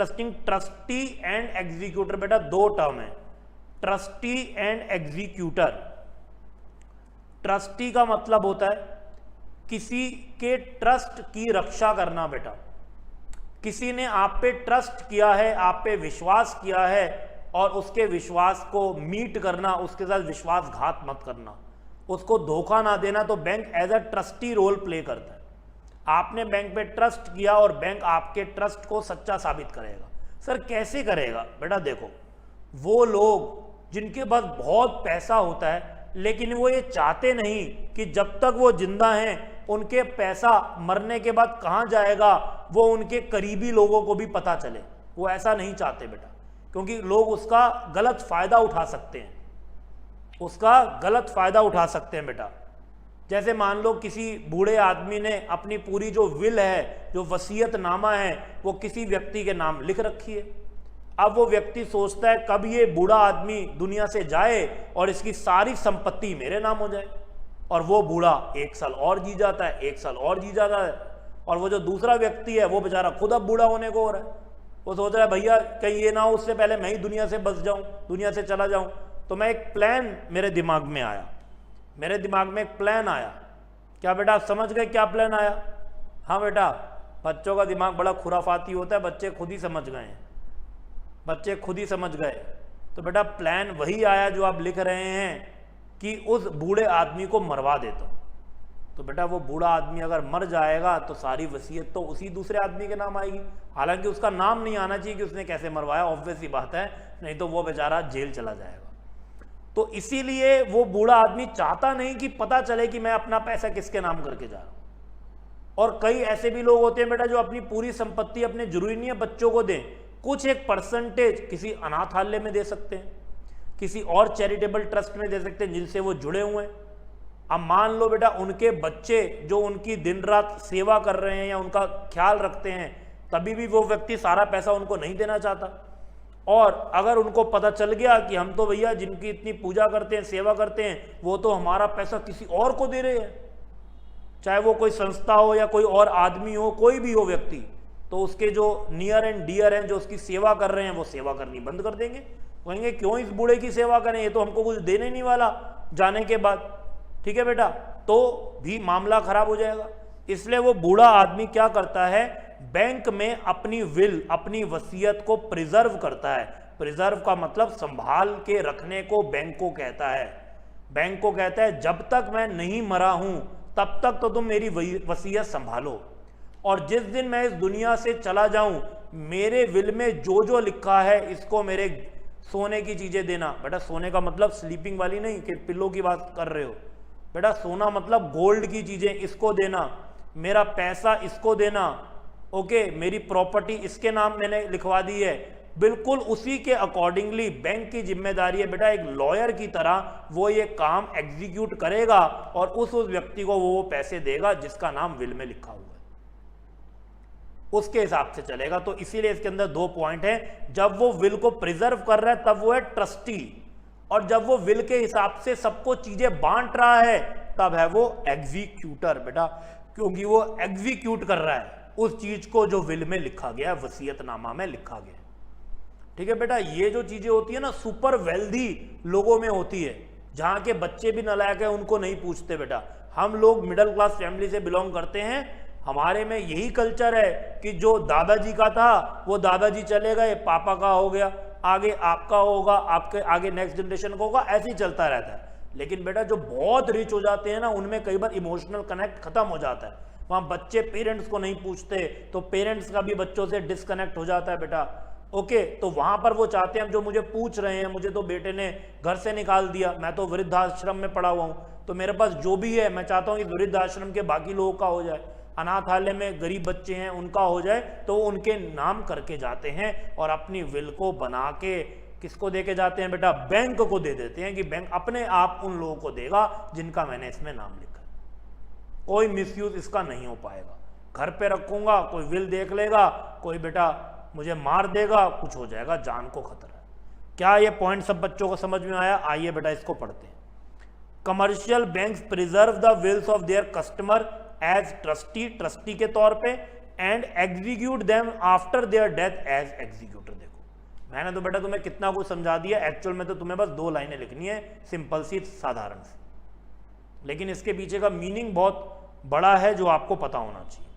Interesting, trustee and executor, बेटा दो term है, ट्रस्टी एंड एग्जीक्यूटर। ट्रस्टी का मतलब होता है किसी के ट्रस्ट की रक्षा करना। बेटा किसी ने आप पे ट्रस्ट किया है, आप पे विश्वास किया है, और उसके विश्वास को मीट करना, उसके साथ विश्वासघात मत करना, उसको धोखा ना देना। तो bank as a trustee role play करता है। आपने बैंक पे ट्रस्ट किया और बैंक आपके ट्रस्ट को सच्चा साबित करेगा। सर कैसे करेगा? बेटा देखो, वो लोग जिनके पास बहुत पैसा होता है लेकिन वो ये चाहते नहीं कि जब तक वो जिंदा हैं उनके पैसा मरने के बाद कहाँ जाएगा वो उनके करीबी लोगों को भी पता चले, वो ऐसा नहीं चाहते बेटा, क्योंकि लोग उसका गलत फायदा उठा सकते हैं, उसका गलत फायदा उठा सकते हैं बेटा। जैसे मान लो किसी बूढ़े आदमी ने अपनी पूरी जो विल है, जो वसीयतनामा है, वो किसी व्यक्ति के नाम लिख रखी है। अब वो व्यक्ति सोचता है कब ये बूढ़ा आदमी दुनिया से जाए और इसकी सारी संपत्ति मेरे नाम हो जाए, और वो बूढ़ा 1 साल और जी जाता है, 1 साल और जी जाता है, और वो जो दूसरा व्यक्ति है वो बेचारा खुद अब बूढ़ा होने को हो रहा है। वो सोच रहा है भैया कहीं ये ना हो उससे पहले मैं ही दुनिया से बस जाऊं, दुनिया से चला जाऊं। तो मैं एक प्लान मेरे दिमाग में आया, मेरे दिमाग में एक प्लान आया। क्या बेटा आप समझ गए क्या प्लान आया? हाँ बेटा, बच्चों का दिमाग बड़ा खुराफाती होता है, बच्चे खुद ही समझ गए हैं, बच्चे खुद ही समझ गए। तो बेटा प्लान वही आया जो आप लिख रहे हैं कि उस बूढ़े आदमी को मरवा देता हूं। तो बेटा वो बूढ़ा आदमी अगर मर जाएगा तो सारी वसीयत तो उसी दूसरे आदमी के नाम आएगी। हालांकि उसका नाम नहीं आना चाहिए कि उसने कैसे मरवाया, ऑब्वियस ही बात है, नहीं तो वो बेचारा जेल चला जाएगा। तो इसीलिए वो बूढ़ा आदमी चाहता नहीं कि पता चले कि मैं अपना पैसा किसके नाम करके जा रहा हूं। और कई ऐसे भी लोग होते हैं बेटा जो अपनी पूरी संपत्ति अपने, जरूरी नहीं है बच्चों को दें, कुछ एक परसेंटेज किसी अनाथालय में दे सकते हैं, किसी और चैरिटेबल ट्रस्ट में दे सकते हैं जिनसे वो जुड़े हुए हैं। अब मान लो बेटा उनके बच्चे जो उनकी दिन रात सेवा कर रहे हैं या उनका ख्याल रखते हैं, तभी भी वो व्यक्ति सारा पैसा उनको नहीं देना चाहता। और अगर उनको पता चल गया कि हम तो भैया जिनकी इतनी पूजा करते हैं, सेवा करते हैं, वो तो हमारा पैसा किसी और को दे रहे हैं, चाहे वो कोई संस्था हो या कोई और आदमी हो, कोई भी हो व्यक्ति, तो उसके जो नियर एंड डियर हैं, जो उसकी सेवा कर रहे हैं, वो सेवा करनी बंद कर देंगे। कहेंगे क्यों इस बूढ़े की सेवा करें, ये तो हमको कुछ देने नहीं वाला जाने के बाद। ठीक है बेटा, तो भी मामला खराब हो जाएगा। इसलिए वो बूढ़ा आदमी क्या करता है, बैंक में अपनी विल, अपनी वसीयत को प्रिजर्व करता है। प्रिजर्व का मतलब संभाल के रखने को बैंक को कहता है। बैंक को कहता है जब तक मैं नहीं मरा हूं तब तक तो तुम मेरी वसीयत संभालो, और जिस दिन मैं इस दुनिया से चला जाऊं मेरे विल में जो जो लिखा है इसको मेरे सोने की चीजें देना। बेटा सोने का मतलब स्लीपिंग वाली नहीं कि पिल्लो की बात कर रहे हो, बेटा सोना मतलब गोल्ड की चीजें, इसको देना, मेरा पैसा इसको देना, ओके, मेरी प्रॉपर्टी इसके नाम मैंने लिखवा दी है। बिल्कुल उसी के अकॉर्डिंगली बैंक की जिम्मेदारी है बेटा, एक लॉयर की तरह वो ये काम एग्जीक्यूट करेगा और उस व्यक्ति को वो पैसे देगा जिसका नाम विल में लिखा हुआ है, उसके हिसाब से चलेगा। तो इसीलिए इसके अंदर 2 पॉइंट है, जब वो विल को प्रिजर्व कर रहा है तब वो है ट्रस्टी, और जब वो विल के हिसाब से सबको चीजें बांट रहा है तब है वो एग्जीक्यूटर बेटा, क्योंकि वो एग्जीक्यूट कर रहा है उस चीज को जो विल में लिखा गया, वसीयतनामा में लिखा गया। ठीक है बेटा, ये जो चीजें होती है ना सुपर वेल्दी लोगों में होती है, जहां के बच्चे भी नालायक है उनको नहीं पूछते बेटा। हम लोग मिडिल क्लास फैमिली से बिलोंग करते हैं, हमारे में यही कल्चर है कि जो दादाजी का था वो दादाजी चले गए, पापा का हो गया, आगे आपका होगा, आपके आगे नेक्स्ट जनरेशन का होगा, ऐसे ही चलता रहता है। लेकिन बेटा जो बहुत रिच हो जाते हैं ना उनमें कई बार इमोशनल कनेक्ट खत्म हो जाता है, वहां बच्चे पेरेंट्स को नहीं पूछते, तो पेरेंट्स का भी बच्चों से डिस्कनेक्ट हो जाता है बेटा। ओके, तो वहां पर वो चाहते हैं जो मुझे पूछ रहे हैं, मुझे तो बेटे ने घर से निकाल दिया, मैं तो वृद्धाश्रम में पड़ा हुआ हूं, तो मेरे पास जो भी है मैं चाहता हूं कि वृद्धाश्रम के बाकी लोगों का हो जाए, अनाथालय में गरीब बच्चे हैं उनका हो जाए, तो उनके नाम करके जाते हैं और अपनी विल को बना के किसको दे के जाते हैं बेटा, बैंक को दे देते हैं कि बैंक अपने आप उन लोगों को देगा जिनका मैंने इसमें नाम लिखा। कोई मिसयूज इसका नहीं हो पाएगा। घर पे रखूंगा, कोई विल देख लेगा, कोई बेटा मुझे मार देगा, कुछ हो जाएगा, जान को खतरा है। क्या ये पॉइंट सब बच्चों को समझ में आया? आइए बेटा इसको पढ़ते हैं। Commercial banks preserve the wills of their customer as trustee, trustee के तौर पे, and execute them after their death as executor. देखो मैंने तो बेटा तुम्हें कितना कुछ समझा दिया, एक्चुअल में तो तुम्हें बस 2 लाइनें लिखनी है, सिंपल सी साधारण सी, लेकिन इसके पीछे का मीनिंग बहुत बड़ा है जो आपको पता होना चाहिए।